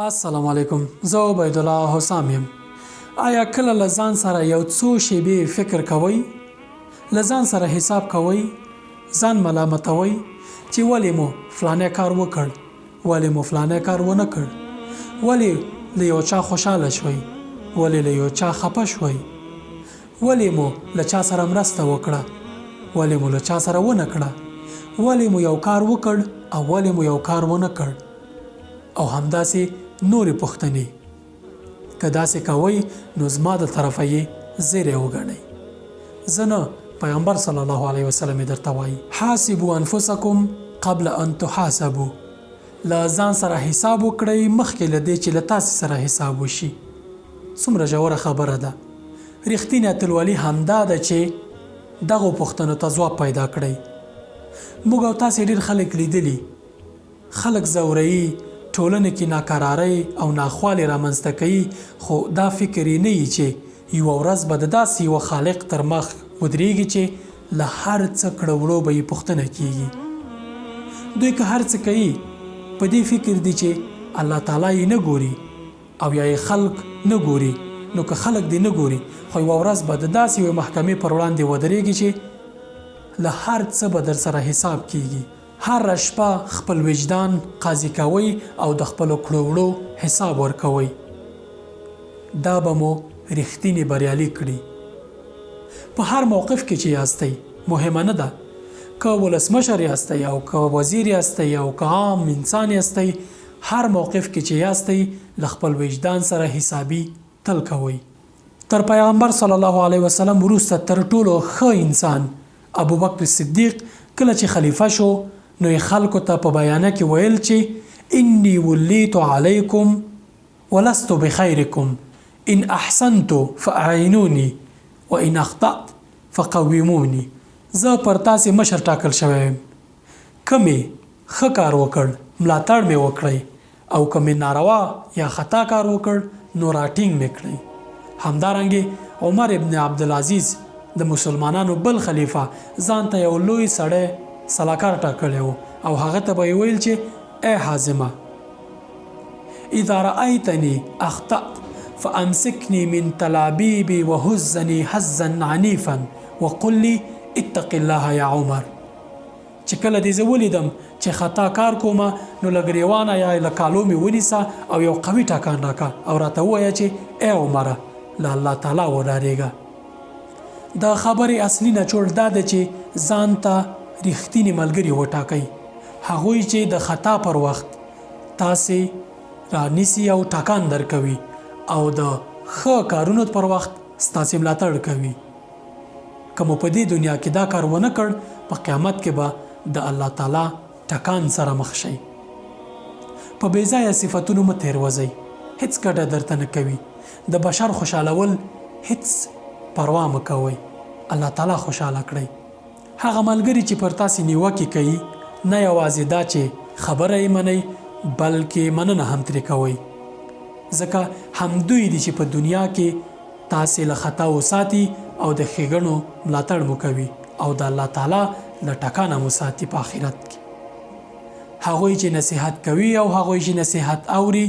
السلام علیکم. زه عبید الله حسام یم. آیا کله له ځان سره یو څو شیبې فکر کوئ؟ له ځان سره حساب کوئ؟ ځان ملامتوئ چې ولې مو فلانی کار وکړ؟ ولې مو فلانی کار ونه کړ؟ ولې له یو چا خوشحاله شوئ؟ ولې له یو چا خفه شوئ؟ ولې مو له چا سره مرسته وکړه؟ ولې مو له چا سره ونه کړه؟ ولې مو یو کار وکړ او ولې مو یو کار ونه کړ؟ او همداسې نورې پوښتنې. که داسې کوئ نو زما د طرفه یې زیری وګڼئ. زه نه، پیغمبر صلی الله علیه وسلم یې درته وایي حاسبوا انفسکم قبل ان تحاسبوا. له ځان سره حساب وکړئ مخکې له دې چې له تاسې سره حساب وشي. څومره ژوره خبره ده. رښتینې اتلولي همدا ده چې دغو پوښتنو ته ځواب پیدا کړئ. موږ او تاسې ډېر خلک لیدلي، خلک ځوروي، ټولنه کې ناکرارۍ او ناخوالې رامنځته کوي، خو دا فکر یې نه وي چې یوه ورځ به د داسې یوه خالق تر مخ ودرېږي چې له هر څه کړه وړو به یې پوښتنه کیږي. دوی که هر څه کوي په دې فکر دي چې الله تعالی یې نه ګوري او یا یې خلق نه ګوري. نو که خلق دې نه ګوري خو یوه ورځ به د داسې یوې محکمې پر وړاندې ودرېږي چې له هر څه به در سره حساب کیږي. هر شپه خپل وجدان قاضي کوئ او د خپلو کړو وړو حساب ورکوئ. دا به مو رښتینې بریالي کړي. په هر موقف کې چې یاستئ مهمه نه ده که ولسمشر یاستئ او که وزیر یاستئ او که عام انسان یاستئ، هر موقف کې چې یاستئ له خپل وجدان سره حسابي تل کوئ. تر پیغمبر صلی الله علیه وسلم وروسته تر ټولو ښه انسان ابوبکر صدیق کله چې خلیفه شو نو یې خلکو ته په بیانه کې ویل چې انی ولیت علیکم ولست بخیرکم ان احسنت فاعینونی وان اخطأت فقومونی. زه پر تاسې مشر ټاکل شوی یم. که مې ښه کار وکړ ملاتړ مې وکړئ او که مې ناروا یا خطا کار وکړ نو راټینګ مې کړئ. همدارنګې عمر ابن عبدالعزیز د مسلمانانو بل خلیفه ځان ته یو لوی سړی سلاکار ټاکلی و او هغه ته به یې ویل چې ای حازمه اذا رأیتنی اخطأت فامسکنی من تلابیبی وهزنی حزا عنیفا وقل لی اتق الله یا عمر. چې کله دې زه ولیدم چې خطا کار کومه نو له ګریوانه یا له کالو مې ونیسه او یو قوي ټاکان راکړه او راته ووایه چې ای عمره له الله تعالی وډارېږه. د خبرې اصلي نچوړ دا ده چې ځان ته رښتینې ملګري وټاکئ، هغوی چې د خطا پر وخت تاسې رانیسي او ټاکان درکوي او د ښه کارونو پر وخت ستاسې ملاتړ کوي. که مو په دې دنیا کې دا کار ونه کړ په قیامت کې به د الله تعالی ټکان سره مخ شئ. په بېځایه صفتونو مه تېروځئ، هیڅ ګټه درته نه کوي. د بشر خوشحالول هیڅ پروا مه کوئ، الله تعالی خوشحاله کړئ. هغه ملګري چې پر تاسې نیوکې کوي نه یوازې دا چې خبره یې منئ بلکې مننه هم ترې کوئ، ځکه همدوی دي چې په دنیا کې تاسې له خطاو ساتي او د ښېګڼو ملاتړ مو کوي او د الله تعالی له ټکانه مو ساتي په آخرت کې. هغوی چې نصیحت کوي او هغوی چې نصیحت اوري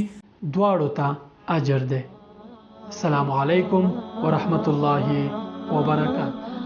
دواړو ته اجر دی. السلام علیکم ورحمت الله وبرکاته.